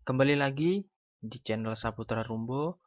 Kembali lagi di channel Saputra Rumbo.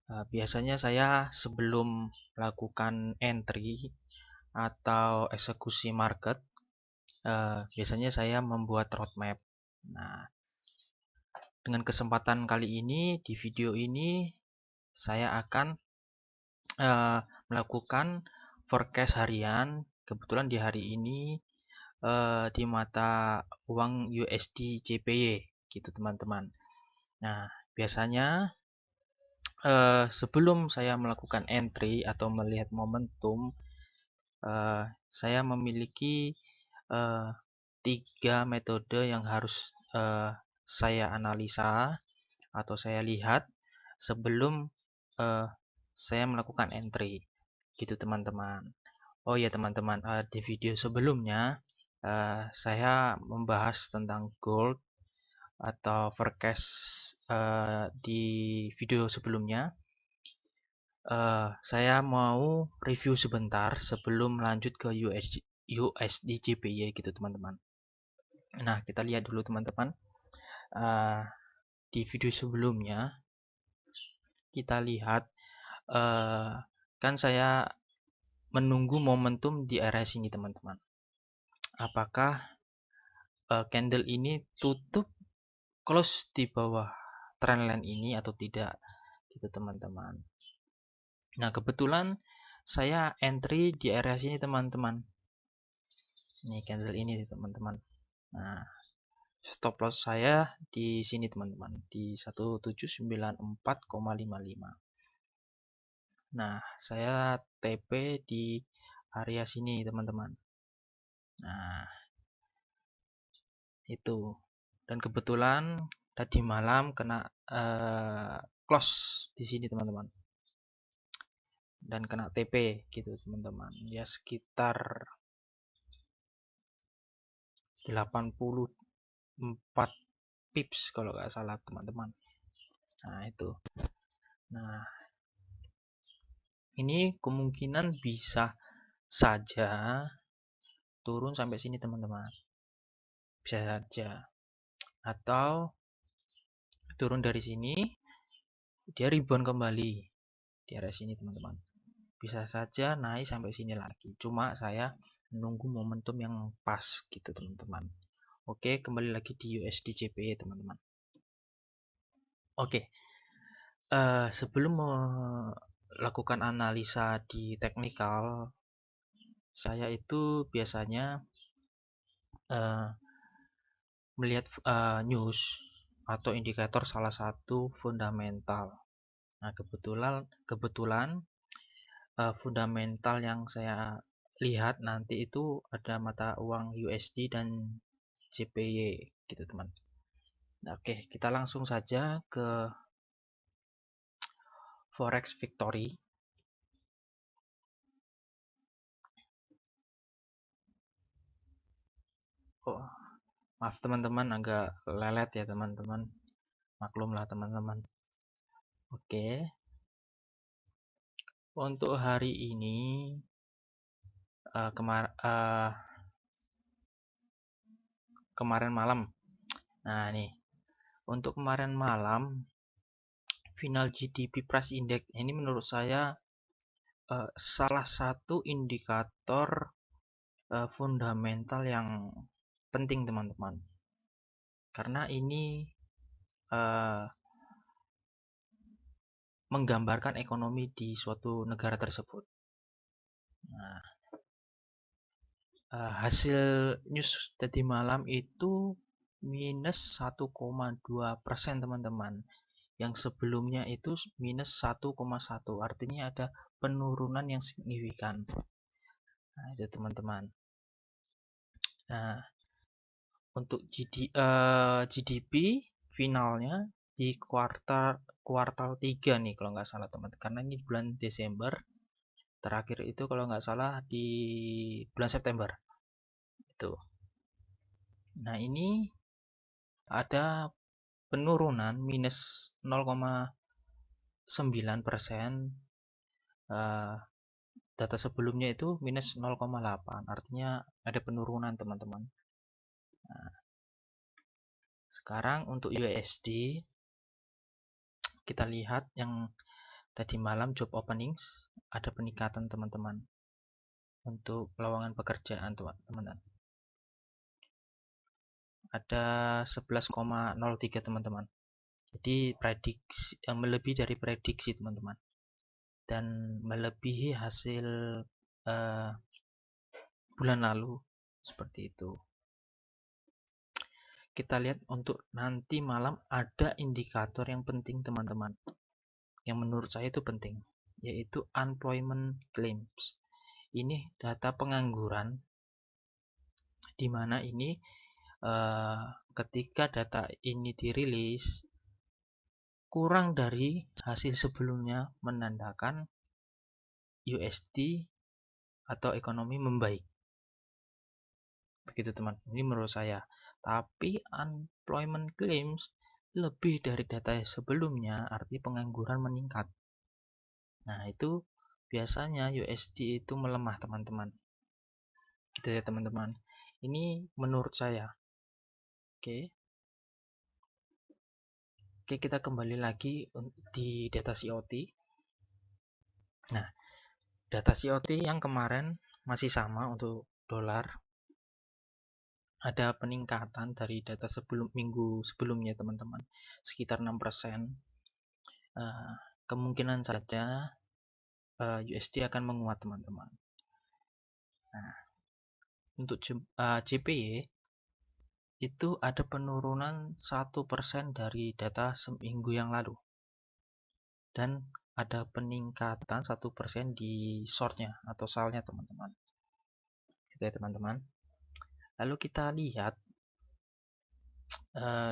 Biasanya saya sebelum melakukan entry atau eksekusi market, biasanya saya membuat roadmap. Nah, dengan kesempatan kali ini, di video ini, saya akan melakukan forecast harian. Kebetulan di hari ini di mata uang USD JPY, gitu teman-teman. Nah, biasanya sebelum saya melakukan entry atau melihat momentum, saya memiliki eh, 3 metode yang harus saya analisa atau saya lihat sebelum eh, saya melakukan entry, gitu teman-teman. Oh ya teman-teman, di video sebelumnya saya membahas tentang gold atau forecast di video sebelumnya. Saya mau review sebentar sebelum lanjut ke USD JPY gitu teman-teman. Nah, kita lihat dulu teman-teman. Uh, di video sebelumnya kita lihat kan saya menunggu momentum di area sini teman-teman. Apakah candle ini tutup close di bawah trendline ini atau tidak gitu teman-teman. Nah, kebetulan saya entry di area sini teman-teman. Ini candle ini teman-teman. Nah, stop loss saya di sini teman-teman, di 1794,55. Nah, saya TP di area sini teman-teman. Nah, itu. Dan kebetulan tadi malam kena close di sini teman-teman. Dan kena TP gitu teman-teman. Ya sekitar 84 pips kalau nggak salah teman-teman. Nah, itu. Nah, ini kemungkinan bisa saja turun sampai sini teman-teman. Bisa saja. Atau turun dari sini, dia rebound kembali di area sini teman-teman. Bisa saja naik sampai sini lagi. Cuma saya menunggu momentum yang pas gitu teman-teman. Oke, kembali lagi di USD JPY teman-teman. Oke, sebelum melakukan analisa di teknikal, saya itu biasanya melihat news atau indikator salah satu fundamental. Nah, kebetulan fundamental yang saya lihat nanti itu ada mata uang USD dan JPY gitu teman. Nah, oke, kita langsung saja ke Forex Victory. Oh, maaf teman-teman, agak lelet ya teman-teman. Maklumlah teman-teman. Oke, untuk hari ini kemarin malam. Nah, nih untuk kemarin malam final GDP Price Index ini menurut saya salah satu indikator fundamental yang penting teman-teman, karena ini menggambarkan ekonomi di suatu negara tersebut. Nah, hasil news tadi malam itu minus 1,2% teman-teman. Yang sebelumnya itu minus 1,1, artinya ada penurunan yang signifikan. Nah, itu teman-teman. Nah, untuk GDP finalnya di kuartal 3 nih kalau nggak salah teman-teman. Karena ini bulan Desember. Terakhir itu kalau nggak salah di bulan September. Itu. Nah, ini ada penurunan minus 0,9%. Data sebelumnya itu minus 0,8, artinya ada penurunan teman-teman. Nah, Sekarang untuk USD kita lihat yang tadi malam job openings ada peningkatan teman-teman untuk lowongan pekerjaan teman-teman. Ada 11,03 teman-teman. Jadi prediksi melebihi dari prediksi teman-teman. Dan melebihi hasil bulan lalu seperti itu. Kita lihat untuk nanti malam ada indikator yang penting teman-teman, yang menurut saya itu penting, yaitu unemployment claims. Ini data pengangguran, di mana ini ketika data ini dirilis kurang dari hasil sebelumnya, menandakan USD atau ekonomi membaik. Begitu teman, ini menurut saya. Tapi unemployment claims lebih dari data sebelumnya, arti pengangguran meningkat. Nah, itu biasanya USD itu melemah teman-teman. Gitu ya teman-teman. Ini menurut saya. Oke. Oke, kita kembali lagi di data COT. Nah, data COT yang kemarin masih sama untuk dolar. Ada peningkatan dari data minggu sebelumnya teman-teman, sekitar 6%. Kemungkinan saja USD akan menguat teman-teman. Nah, untuk JPY itu ada penurunan 1% dari data seminggu yang lalu, dan ada peningkatan 1% di shortnya atau salnya teman-teman. Gitu ya teman-teman. Lalu kita lihat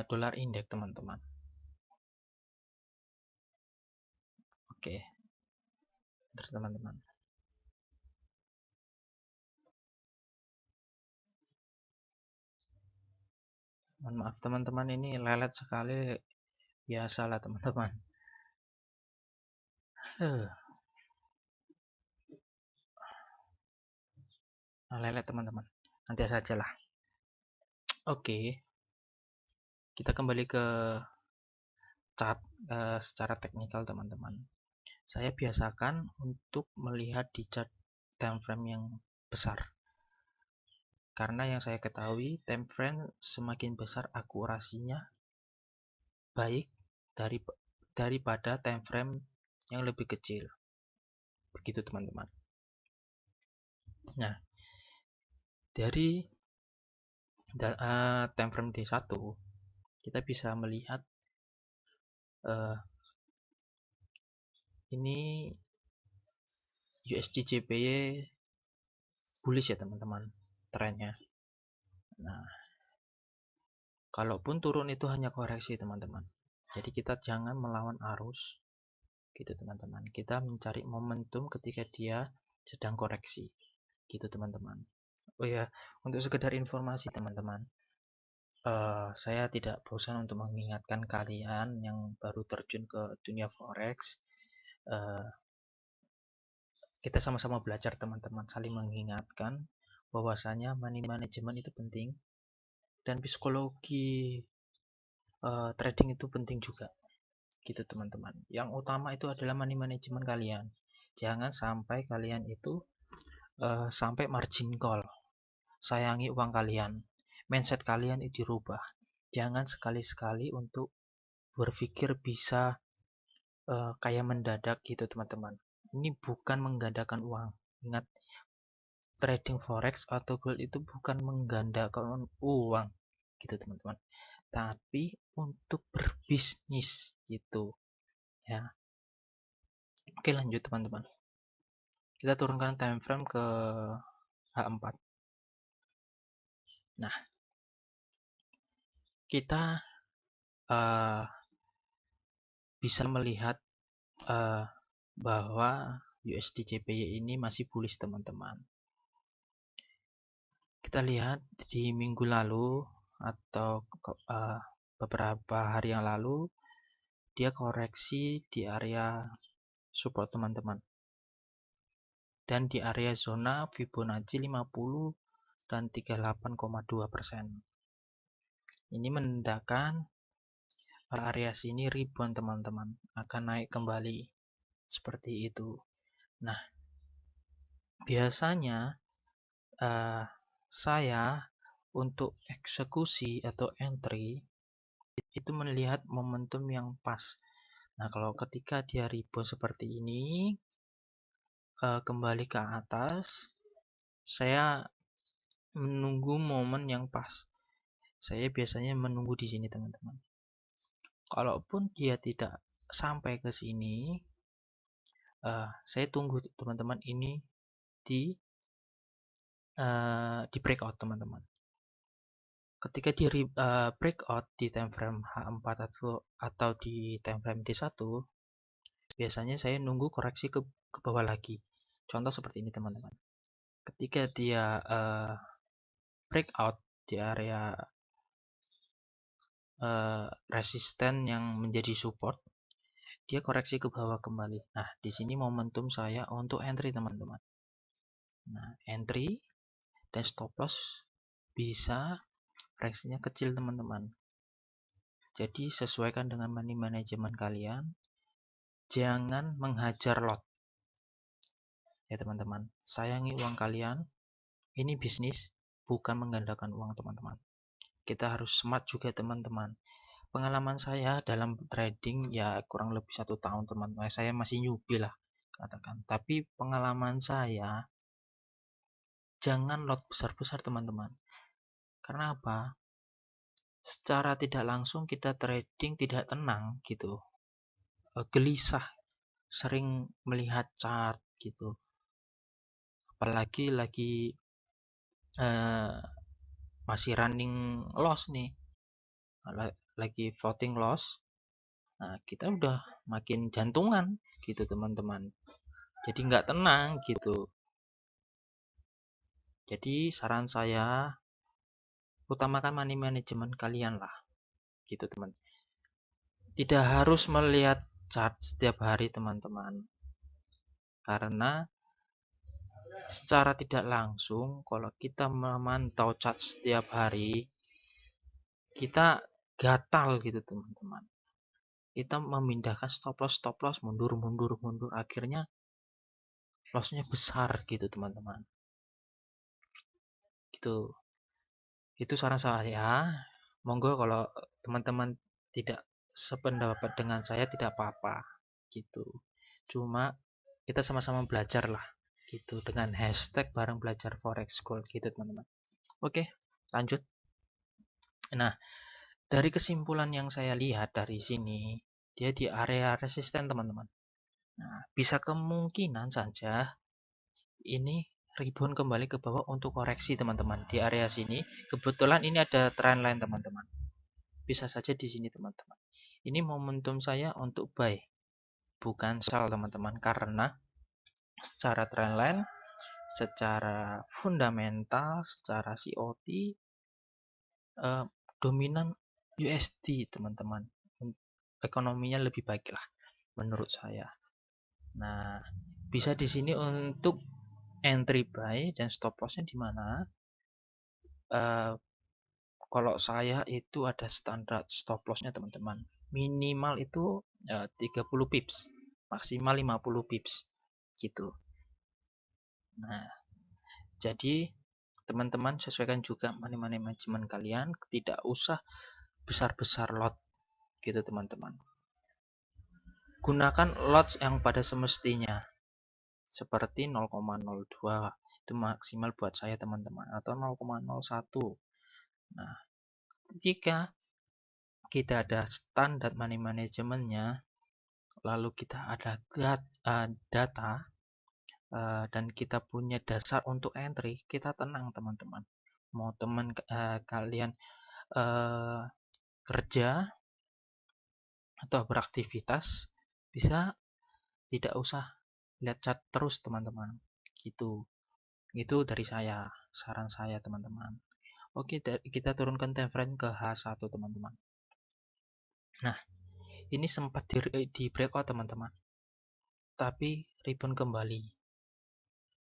dolar indeks teman-teman. Oke, teman-teman. Mohon maaf teman-teman, ini lelet sekali, biasalah teman-teman. Lelet teman-teman, nanti sajalah. Oke, kita kembali ke chart secara teknikal teman-teman. Saya biasakan untuk melihat di chart time frame yang besar, karena yang saya ketahui time frame semakin besar akurasinya baik daripada time frame yang lebih kecil. Begitu teman-teman. Nah, dari time frame D1 kita bisa melihat ini USD JPY bullish ya teman-teman trennya. Nah, kalaupun turun itu hanya koreksi teman-teman. Jadi kita jangan melawan arus gitu teman-teman. Kita mencari momentum ketika dia sedang koreksi gitu teman-teman. Oh ya, untuk sekedar informasi teman-teman, saya tidak bosan untuk mengingatkan kalian yang baru terjun ke dunia forex. Kita sama-sama belajar teman-teman, saling mengingatkan bahwasanya money management itu penting, dan psikologi trading itu penting juga gitu teman-teman. Yang utama itu adalah money management kalian. Jangan sampai kalian itu sampai margin call. Sayangi uang kalian, mindset kalian itu dirubah. Jangan sekali-sekali untuk berpikir bisa kayak mendadak gitu teman-teman. Ini bukan menggandakan uang. Ingat, trading forex atau gold itu bukan menggandakan uang gitu teman-teman, tapi untuk berbisnis gitu ya. Oke, lanjut teman-teman, kita turunkan time frame ke H4. Nah, kita bisa melihat bahwa USD JPY ini masih bullish teman-teman. Kita lihat di minggu lalu atau beberapa hari yang lalu dia koreksi di area support teman-teman, dan di area zona Fibonacci 50 dan 38,2%. Ini menandakan area sini rebound teman-teman, akan naik kembali seperti itu. Nah, biasanya saya untuk eksekusi atau entry itu melihat momentum yang pas. Nah, kalau ketika dia rebound seperti ini, kembali ke atas, saya menunggu momen yang pas. Saya biasanya menunggu di sini, teman-teman. Kalaupun dia tidak sampai ke sini, saya tunggu teman-teman ini di breakout, teman-teman. Ketika di breakout di time frame H4 atau di time frame D1, biasanya saya nunggu koreksi ke bawah lagi. Contoh seperti ini, teman-teman. Ketika dia breakout di area resisten yang menjadi support, dia koreksi ke bawah kembali. Nah, di sini momentum saya untuk entry, teman-teman. Nah, entry dan stop loss bisa reaksinya kecil, teman-teman. Jadi sesuaikan dengan money management kalian. Jangan menghajar lot. Ya, teman-teman. Sayangi uang kalian. Ini bisnis, bukan menggandakan uang, teman-teman. Kita harus smart juga, teman-teman. Pengalaman saya dalam trading ya kurang lebih 1 tahun, teman-teman. Saya masih newbie lah, katakan. Tapi pengalaman saya, jangan lot besar-besar, teman-teman. Karena apa? Secara tidak langsung kita trading tidak tenang gitu. Gelisah, sering melihat chart gitu. Apalagi lagi masih running loss nih. Lagi floating loss. Nah, kita udah makin jantungan gitu, teman-teman. Jadi nggak tenang gitu. Jadi saran saya, utamakan money management kalian lah, gitu teman. Tidak harus melihat chart setiap hari, teman-teman. Karena secara tidak langsung, kalau kita memantau chart setiap hari, kita gatal gitu, teman-teman. Kita memindahkan stop loss, mundur, akhirnya lossnya besar gitu, teman-teman. Gitu. Itu saran saya. Monggo kalau teman-teman tidak sependapat dengan saya tidak apa-apa gitu. Cuma kita sama-sama belajar lah gitu dengan hashtag bareng belajar forex school gitu, teman-teman. Oke, lanjut. Nah, dari kesimpulan yang saya lihat dari sini, dia di area resisten, teman-teman. Nah, bisa kemungkinan saja ini rebound kembali ke bawah untuk koreksi, teman-teman. Di area sini, kebetulan ini ada trend line, teman-teman. Bisa saja di sini, teman-teman. Ini momentum saya untuk buy, bukan sell, teman-teman. Karena secara trendline, secara fundamental, secara COT, dominan USD, teman-teman. Ekonominya lebih baik lah, menurut saya. Nah, bisa di sini untuk entry buy dan stop lossnya di mana? Kalau saya itu ada standar stop lossnya, teman-teman. Minimal itu 30 pips, maksimal 50 pips gitu. Nah, jadi teman-teman sesuaikan juga money management kalian, tidak usah besar-besar lot gitu, teman-teman. Gunakan lots yang pada semestinya, seperti 0,02 itu maksimal buat saya, teman-teman, atau 0,01. Nah, ketika kita ada standar money managementnya, lalu kita ada data dan kita punya dasar untuk entry, kita tenang, teman-teman. Mau teman kalian kerja atau beraktivitas, bisa tidak usah lihat chart terus, teman-teman. Gitu. Itu dari saya, saran saya, teman-teman. Oke, kita turunkan time frame ke H1, teman-teman. Nah, ini sempat di breakout, teman-teman. Tapi rebound kembali.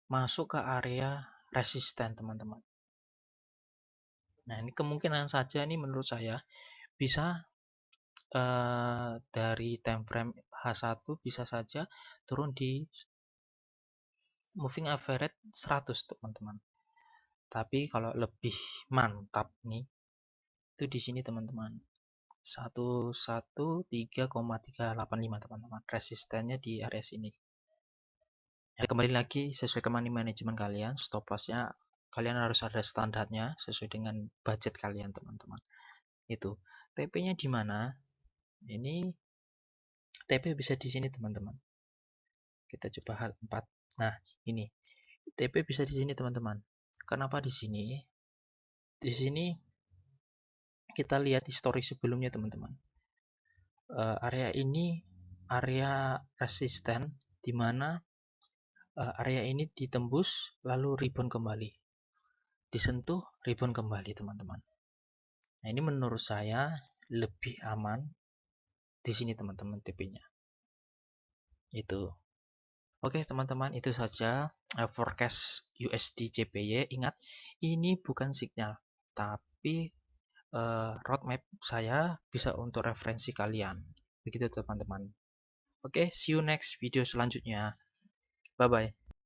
Masuk ke area resisten, teman-teman. Nah, ini kemungkinan saja ini menurut saya bisa dari time frame H1 bisa saja turun di moving average 100 teman-teman. Tapi kalau lebih mantap nih itu di sini teman-teman. 113,385 teman-teman. Resistennya di area sini. Ya, kembali lagi sesuai ke money management kalian, stop lossnya kalian harus ada standarnya sesuai dengan budget kalian teman-teman. Itu TP-nya di mana? Ini TP bisa di sini teman-teman. Kita coba hal 4. Nah, ini TP bisa di sini teman-teman. Kenapa di sini? Di sini kita lihat histori sebelumnya teman-teman. Area ini area resisten di mana area ini ditembus lalu rebound kembali. Disentuh rebound kembali teman-teman. Nah, ini menurut saya lebih aman di sini teman-teman TP-nya. Itu. Oke teman-teman, itu saja forecast USD JPY. Ingat, ini bukan signal, tapi roadmap saya bisa untuk referensi kalian. Begitu teman-teman. Oke, see you next video selanjutnya. Bye-bye.